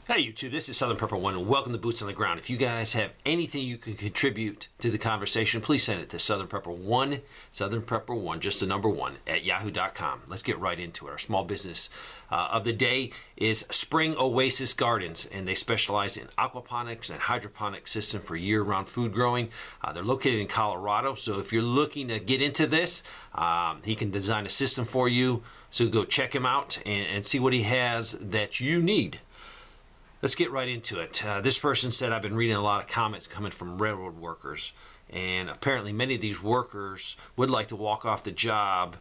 Hey YouTube, this is Southern Pepper One and welcome to Boots on the Ground. If you guys have anything you can contribute to the conversation, please send it to Southern Pepper One, just the number one, at yahoo.com. Let's get right into it. Our small business of the day is Spring Oasis Gardens, and they specialize in aquaponics and hydroponic system for year-round food growing. They're located in Colorado, so if you're looking to get into this, he can design a system for you. So go check him out and see what he has that you need. Let's get right into it. This person said, I've been reading a lot of comments coming from railroad workers, and apparently many of these workers would like to walk off the job,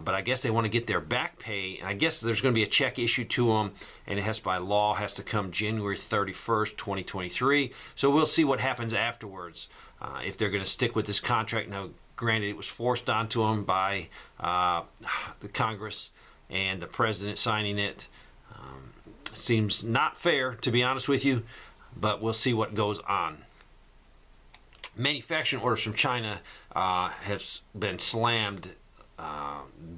but I guess they want to get their back pay, and I guess there's going to be a check issued to them, and it has by law has to come January 31st, 2023. So we'll see what happens afterwards, if they're going to stick with this contract. Now, granted, it was forced onto them by the Congress and the president signing it. Seems not fair, to be honest with you, but we'll see what goes on. Manufacturing orders from China have been slammed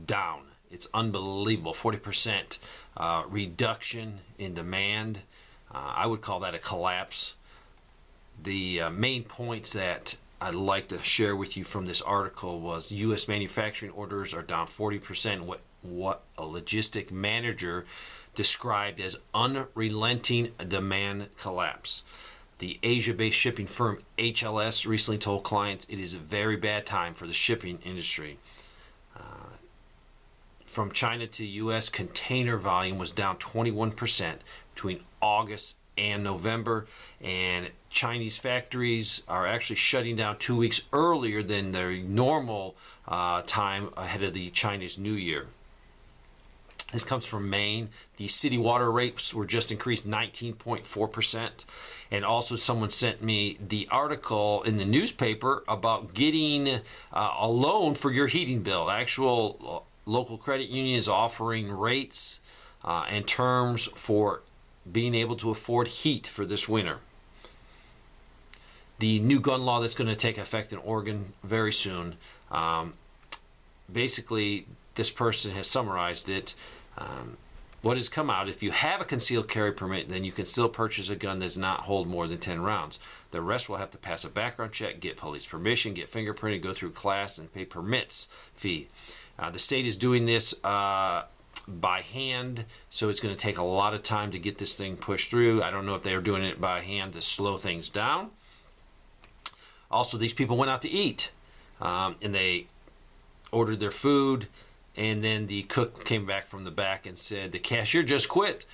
down. It's unbelievable. 40% reduction in demand. I would call that a collapse. The main points that I'd like to share with you from this article was U.S. manufacturing orders are down 40%. What a logistic manager described as unrelenting demand collapse. The Asia-based shipping firm HLS recently told clients it is a very bad time for the shipping industry. From China to U.S., container volume was down 21% between August and November, and Chinese factories are actually shutting down 2 weeks earlier than their normal time ahead of the Chinese New Year. This comes from Maine. The city water rates were just increased 19.4%. And also someone sent me the article in the newspaper about getting a loan for your heating bill. Actual local credit union is offering rates and terms for being able to afford heat for this winter. The new gun law that's going to take effect in Oregon very soon. Basically, this person has summarized it. What has come out, if you have a concealed carry permit, then you can still purchase a gun that does not hold more than 10 rounds. The rest will have to pass a background check, get police permission, get fingerprinted, go through class, and pay permits fee. The state is doing this by hand, so it's going to take a lot of time to get this thing pushed through. I don't know if they are doing it by hand to slow things down. Also, these people went out to eat, and they ordered their food. And then the cook came back from the back and said, the cashier just quit.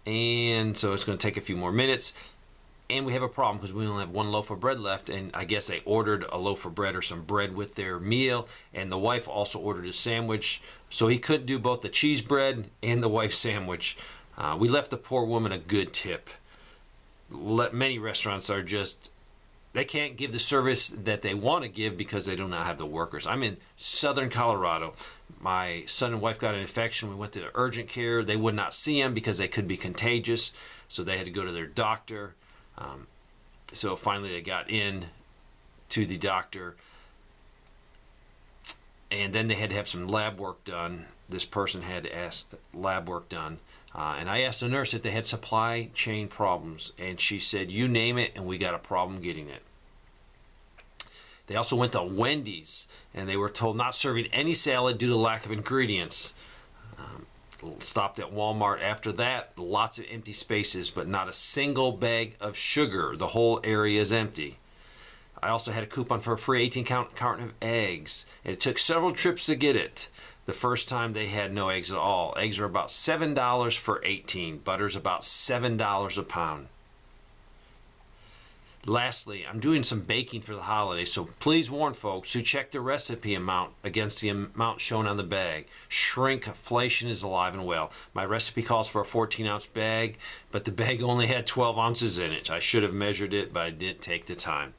And so it's going to take a few more minutes. And we have a problem because we only have one loaf of bread left. And I guess they ordered a loaf of bread or some bread with their meal. And the wife also ordered a sandwich. So he couldn't do both the cheese bread and the wife's sandwich. We left the poor woman a good tip. Many restaurants are just, they can't give the service that they want to give because they do not have the workers. I'm in southern Colorado. My son and wife got an infection. We went to the urgent care. They would not see him because they could be contagious, so they had to go to their doctor. So finally they got in to the doctor, and then they had to have some lab work done. This person had to ask lab work done. And I asked the nurse if they had supply chain problems, and she said, you name it, and we got a problem getting it. They also went to Wendy's, and they were told not serving any salad due to lack of ingredients. Stopped at Walmart after that. Lots of empty spaces, but not a single bag of sugar. The whole area is empty. I also had a coupon for a free 18-count carton of eggs, and it took several trips to get it. The first time they had no eggs at all. Eggs are about $7 for 18. Butter's about $7 a pound. Lastly, I'm doing some baking for the holidays, so please warn folks who check the recipe amount against the amount shown on the bag. Shrinkflation is alive and well. My recipe calls for a 14-ounce bag, but the bag only had 12 ounces in it. I should have measured it, but I didn't take the time.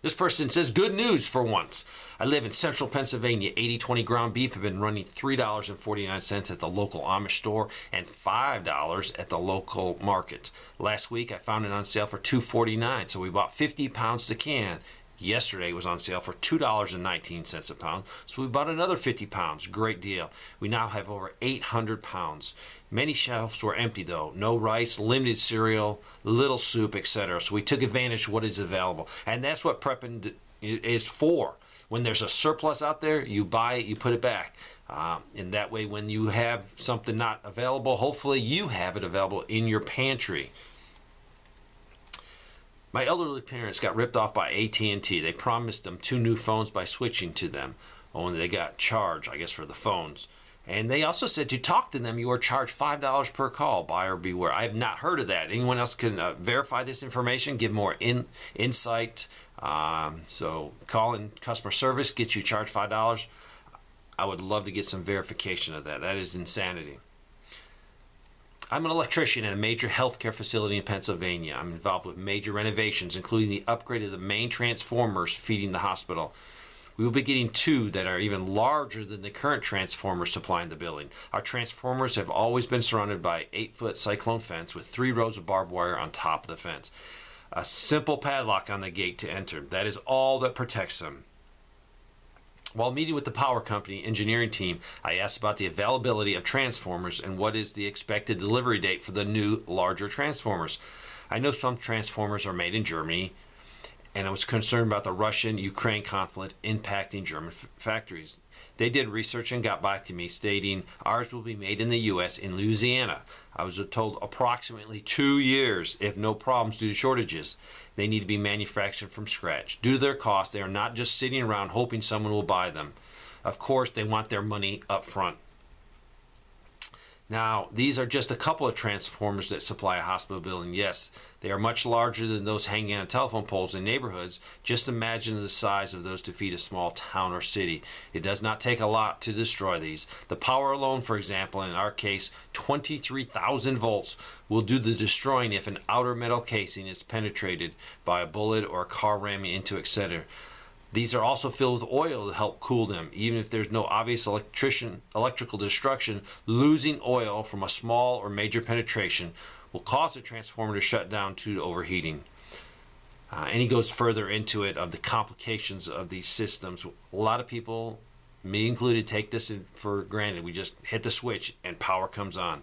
This person says, good news for once. I live in central Pennsylvania. 80/20 ground beef have been running $3.49 at the local Amish store and $5 at the local market. Last week I found it on sale for $2.49, so we bought 50 pounds to can. Yesterday it was on sale for $2.19 a pound, so we bought another 50 pounds. Great deal. We now have over 800 pounds. Many shelves were empty though. No rice, limited cereal, little soup, etc. So we took advantage of what is available. And that's what prepping is for. When there's a surplus out there, you buy it, you put it back. And that way when you have something not available, hopefully you have it available in your pantry. My elderly parents got ripped off by AT&T. They promised them 2 new phones by switching to them. Only they got charged, I guess, for the phones. And they also said to talk to them, you are charged $5 per call. Buyer beware. I have not heard of that. Anyone else can verify this information, give more insight. So calling customer service gets you charged $5. I would love to get some verification of that. That is insanity. I'm an electrician at a major healthcare facility in Pennsylvania. I'm involved with major renovations, including the upgrade of the main transformers feeding the hospital. We will be getting 2 that are even larger than the current transformers supplying the building. Our transformers have always been surrounded by an 8-foot cyclone fence with 3 rows of barbed wire on top of the fence. A simple padlock on the gate to enter. That is all that protects them. While meeting with the power company engineering team, I asked about the availability of transformers and what is the expected delivery date for the new, larger transformers. I know some transformers are made in Germany, and I was concerned about the Russian-Ukraine conflict impacting German factories. They did research and got back to me stating ours will be made in the U.S. in Louisiana. I was told approximately 2 years if no problems due to shortages. They need to be manufactured from scratch. Due to their cost, they are not just sitting around hoping someone will buy them. Of course, they want their money up front. Now, these are just a couple of transformers that supply a hospital building. Yes, they are much larger than those hanging on telephone poles in neighborhoods. Just imagine the size of those to feed a small town or city. It does not take a lot to destroy these. The power alone, for example, in our case, 23,000 volts, will do the destroying if an outer metal casing is penetrated by a bullet or a car ramming into it, etc. These are also filled with oil to help cool them. Even if there's no obvious electrical destruction, losing oil from a small or major penetration will cause the transformer to shut down due to overheating. And he goes further into it of the complications of these systems. A lot of people, me included, take this for granted. We just hit the switch and power comes on.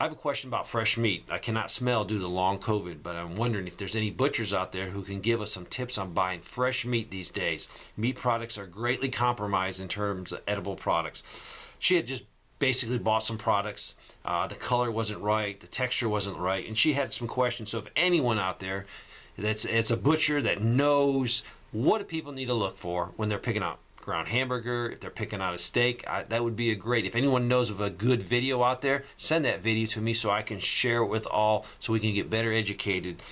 I have a question about fresh meat. I cannot smell due to long COVID, but I'm wondering if there's any butchers out there who can give us some tips on buying fresh meat these days. Meat products are greatly compromised in terms of edible products. She had just basically bought some products. The color wasn't right, the texture wasn't right, and she had some questions. So if anyone out there it's a butcher that knows what do people need to look for when they're picking out ground hamburger, if they're picking out a steak, that would be a great. If anyone knows of a good video out there, send that video to me so I can share it with all so we can get better educated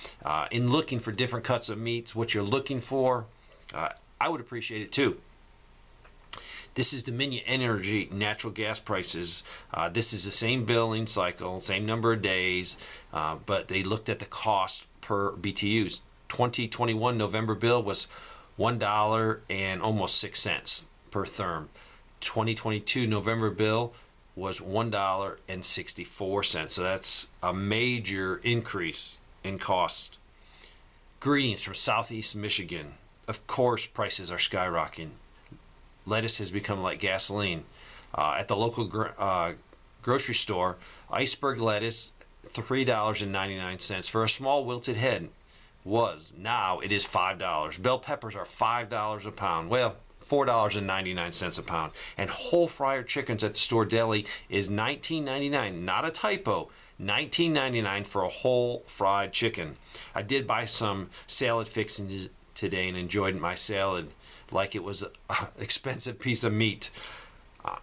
in looking for different cuts of meats, what you're looking for. I would appreciate it too. This is Dominion Energy natural gas prices. This is the same billing cycle, same number of days, but they looked at the cost per BTUs. 2021 November bill was $1 and almost 6 cents per therm. 2022 November bill was $1.64. So that's a major increase in cost. Greetings from Southeast Michigan. Of course, prices are skyrocketing. Lettuce has become like gasoline. At the local grocery store, iceberg lettuce, $3.99 for a small wilted head. Now it is $5. Bell peppers are $5 a pound. Well, $4.99 a pound. And whole fryer chickens at the store deli is $19.99. Not a typo. $19.99 for a whole fried chicken. I did buy some salad fixings today and enjoyed my salad like it was an expensive piece of meat.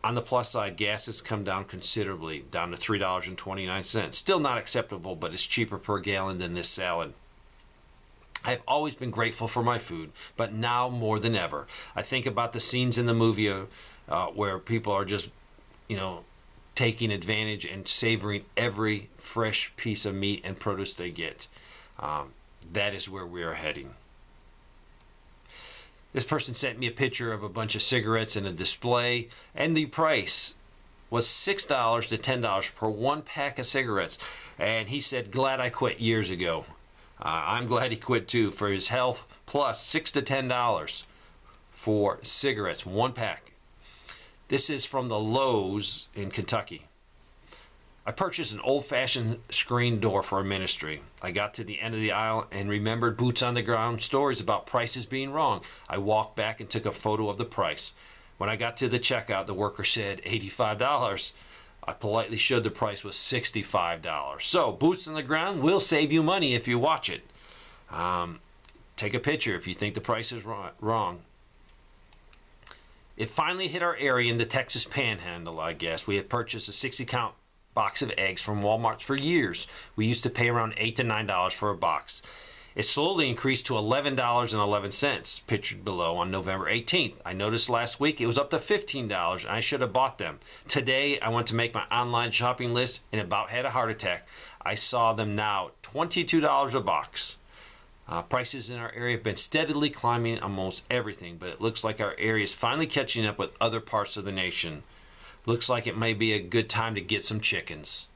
On the plus side, gas has come down considerably, down to $3.29. Still not acceptable, but it's cheaper per gallon than this salad. I've always been grateful for my food, but now more than ever. I think about the scenes in the movie where people are just, taking advantage and savoring every fresh piece of meat and produce they get. That is where we are heading. This person sent me a picture of a bunch of cigarettes in a display, and the price was $6 to $10 per one pack of cigarettes. And he said, glad I quit years ago. I'm glad he quit too. For his health, plus $6 to $10 for cigarettes, 1 pack. This is from the Lowe's in Kentucky. I purchased an old-fashioned screen door for a ministry. I got to the end of the aisle and remembered boots on the ground stories about prices being wrong. I walked back and took a photo of the price. When I got to the checkout, the worker said $85. I politely showed the price was $65. So, boots on the ground will save you money if you watch it. Take a picture if you think the price is wrong. It finally hit our area in the Texas Panhandle, I guess. We had purchased a 60-count box of eggs from Walmart for years. We used to pay around $8 to $9 for a box. It slowly increased to $11.11, pictured below, on November 18th. I noticed last week it was up to $15, and I should have bought them. Today, I went to make my online shopping list and about had a heart attack. I saw them now $22 a box. Prices in our area have been steadily climbing almost everything, but it looks like our area is finally catching up with other parts of the nation. Looks like it may be a good time to get some chickens.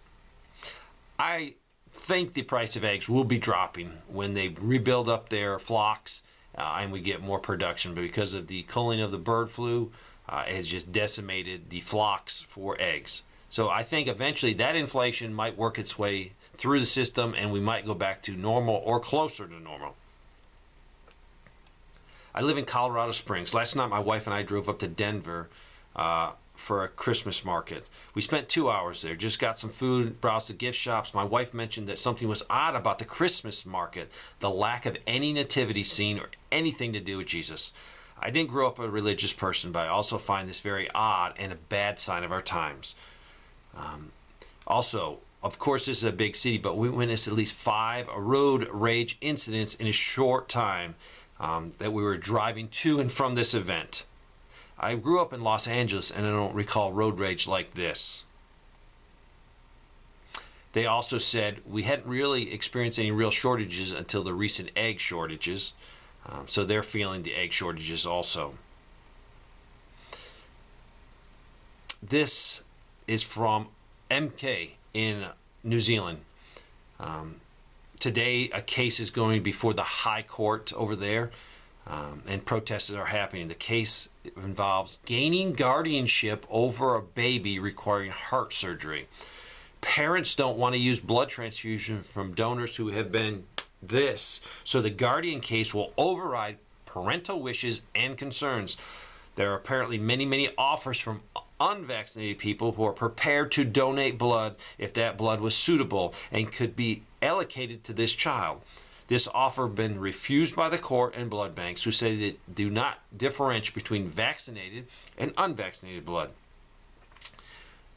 I think the price of eggs will be dropping when they rebuild up their flocks and we get more production, but because of the culling of the bird flu, it has just decimated the flocks for eggs. So I think eventually that inflation might work its way through the system and we might go back to normal or closer to normal. I live in Colorado Springs. Last night my wife and I drove up to Denver for a Christmas market. We spent 2 hours there, just got some food, browsed the gift shops. My wife mentioned that something was odd about the Christmas market, the lack of any nativity scene or anything to do with Jesus. I didn't grow up a religious person, but I also find this very odd and a bad sign of our times. Also, of course, this is a big city, but we witnessed at least 5 road rage incidents in a short time that we were driving to and from this event. I grew up in Los Angeles and I don't recall road rage like this. They also said we hadn't really experienced any real shortages until the recent egg shortages. So they're feeling the egg shortages also. This is from MK in New Zealand. Today a case is going before the High Court over there, and protests are happening. The case involves gaining guardianship over a baby requiring heart surgery. Parents don't want to use blood transfusion from donors who have been this, so the guardian case will override parental wishes and concerns. There are apparently many offers from unvaccinated people who are prepared to donate blood if that blood was suitable and could be allocated to this child. This offer has been refused by the court and blood banks, who say they do not differentiate between vaccinated and unvaccinated blood.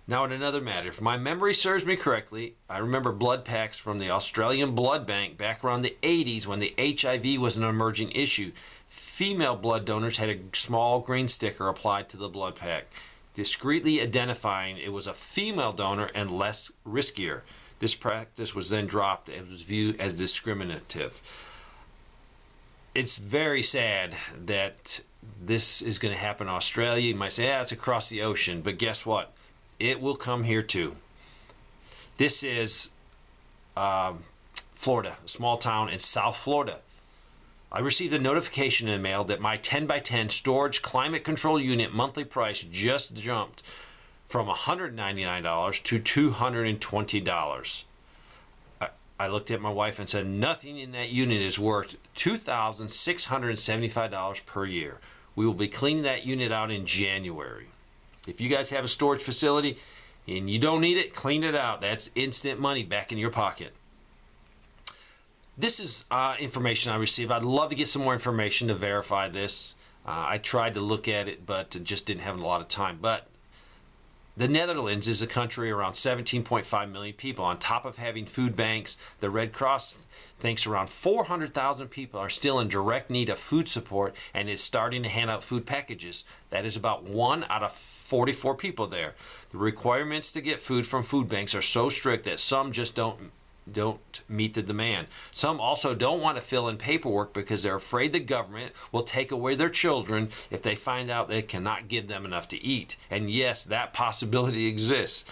Now, in another matter, if my memory serves me correctly, I remember blood packs from the Australian Blood Bank back around the 80s when the HIV was an emerging issue. Female blood donors had a small green sticker applied to the blood pack, discreetly identifying it was a female donor and less riskier. This practice was then dropped and was viewed as discriminative. It's very sad that this is going to happen in Australia. You might say, yeah, it's across the ocean, but guess what? It will come here too. This is Florida, a small town in South Florida. I received a notification in the mail that my 10x10 storage climate control unit monthly price just jumped from $199 to $220. I looked at my wife and said, nothing in that unit is worth $2,675 per year. We will be cleaning that unit out in January. If you guys have a storage facility and you don't need it, clean it out. That's instant money back in your pocket. This is information I received. I'd love to get some more information to verify this. I tried to look at it, but just didn't have a lot of time. But the Netherlands is a country around 17.5 million people. On top of having food banks, the Red Cross thinks around 400,000 people are still in direct need of food support and is starting to hand out food packages. That is about 1 out of 44 people there. The requirements to get food from food banks are so strict that some just don't meet the demand. Some also don't want to fill in paperwork because they're afraid the government will take away their children if they find out they cannot give them enough to eat. And yes, that possibility exists.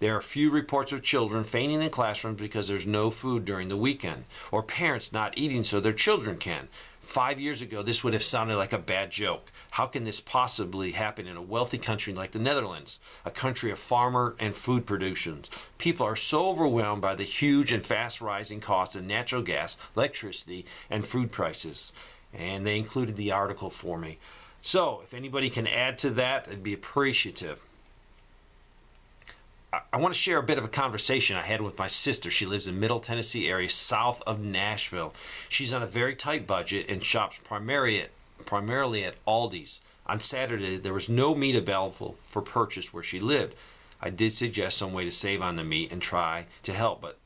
There are few reports of children fainting in classrooms because there's no food during the weekend, or parents not eating so their children can. 5 years ago, this would have sounded like a bad joke. How can this possibly happen in a wealthy country like the Netherlands, a country of farmer and food producers? People are so overwhelmed by the huge and fast rising costs of natural gas, electricity, and food prices. And they included the article for me. So if anybody can add to that, I'd be appreciative. I want to share a bit of a conversation I had with my sister. She lives in Middle Tennessee area, south of Nashville. She's on a very tight budget and shops primarily at Aldi's. On Saturday, there was no meat available for purchase where she lived. I did suggest some way to save on the meat and try to help, but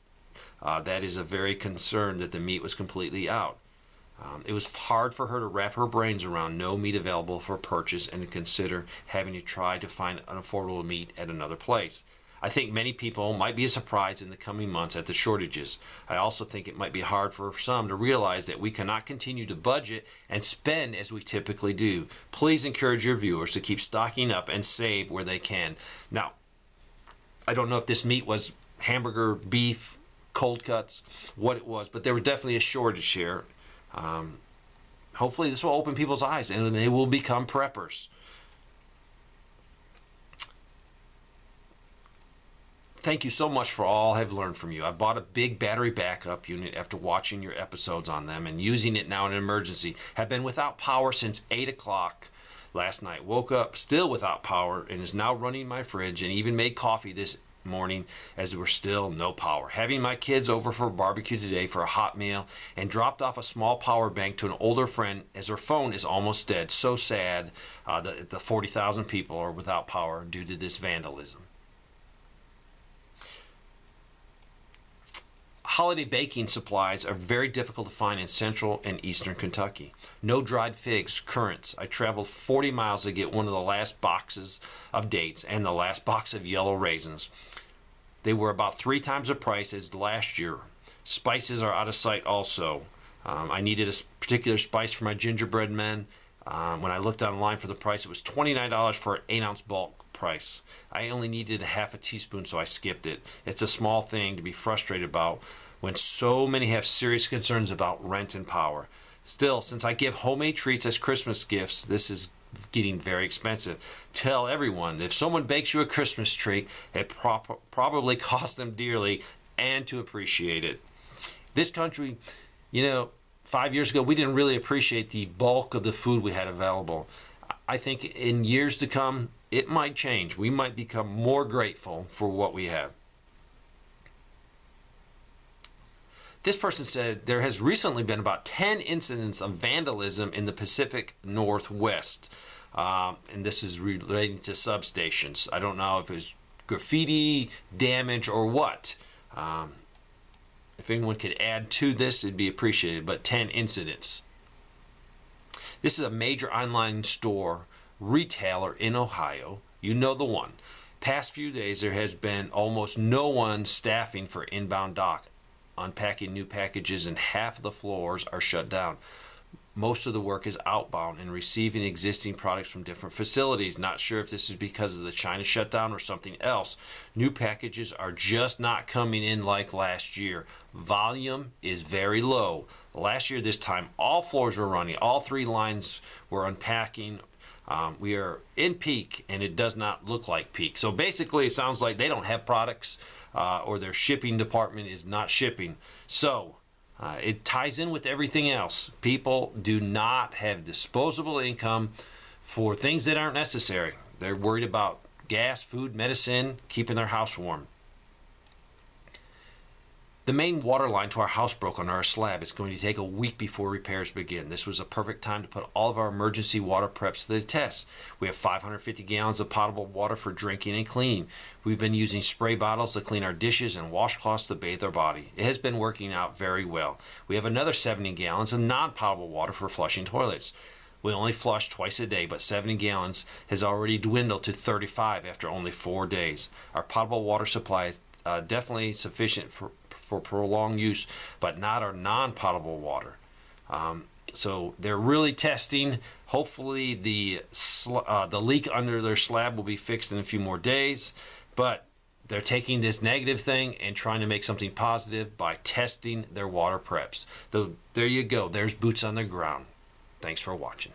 that is a very concern that the meat was completely out. It was hard for her to wrap her brains around no meat available for purchase and to consider having to try to find an affordable meat at another place. I think many people might be surprised in the coming months at the shortages. I also think it might be hard for some to realize that we cannot continue to budget and spend as we typically do. Please encourage your viewers to keep stocking up and save where they can. Now, I don't know if this meat was hamburger, beef, cold cuts, what it was, but there was definitely a shortage here. Hopefully this will open people's eyes and they will become preppers. Thank you so much for all I've learned from you. I bought a big battery backup unit after watching your episodes on them and using it now in an emergency. Have been without power since 8 o'clock last night. Woke up still without power and is now running my fridge and even made coffee this morning as there were still no power. Having my kids over for a barbecue today for a hot meal and dropped off a small power bank to an older friend as her phone is almost dead. So sad that the 40,000 people are without power due to this vandalism. Holiday baking supplies are very difficult to find in central and eastern Kentucky. No dried figs, currants. I traveled 40 miles to get one of the last boxes of dates and the last box of yellow raisins. They were about 3 times the price as last year. Spices are out of sight also. I needed a particular spice for my gingerbread men. When I looked online for the price, it was $29 for an 8-ounce bulk price. I only needed a half a teaspoon, so I skipped it. It's a small thing to be frustrated about when so many have serious concerns about rent and power. Still, since I give homemade treats as Christmas gifts, this is getting very expensive. Tell everyone, if someone bakes you a Christmas tree, it probably cost them dearly, and to appreciate it. This country, 5 years ago, we didn't really appreciate the bulk of the food we had available. I think in years to come, it might change. We might become more grateful for what we have. This person said there has recently been about 10 incidents of vandalism in the Pacific Northwest. And this is relating to substations. I don't know if it's graffiti, damage, or what. If anyone could add to this, it'd be appreciated. But 10 incidents. This is a major online store retailer in Ohio. You know the one. Past few days there has been almost no one staffing for inbound dock, unpacking new packages, and half of the floors are shut down. Most of the work is outbound and receiving existing products from different facilities. Not sure if this is because of the China shutdown or something else. New packages are just not coming in like last year. Volume is very low. Last year this time all floors were running. All 3 lines were unpacking. We are in peak and it does not look like peak. So basically it sounds like they don't have products or their shipping department is not shipping. So it ties in with everything else. People do not have disposable income for things that aren't necessary. They're worried about gas, food, medicine, keeping their house warm. The main water line to our house broke on our slab. It's going to take a week before repairs begin. This was a perfect time to put all of our emergency water preps to the test. We have 550 gallons of potable water for drinking and cleaning. We've been using spray bottles to clean our dishes and washcloths to bathe our body. It has been working out very well. We have another 70 gallons of non-potable water for flushing toilets. We only flush twice a day, but 70 gallons has already dwindled to 35 after only 4 days. Our potable water supply is definitely sufficient for prolonged use, but not our non-potable water. So they're really testing. Hopefully the leak under their slab will be fixed in a few more days, but They're taking this negative thing and trying to make something positive by testing their water preps. There you go. There's boots on the ground. Thanks for watching.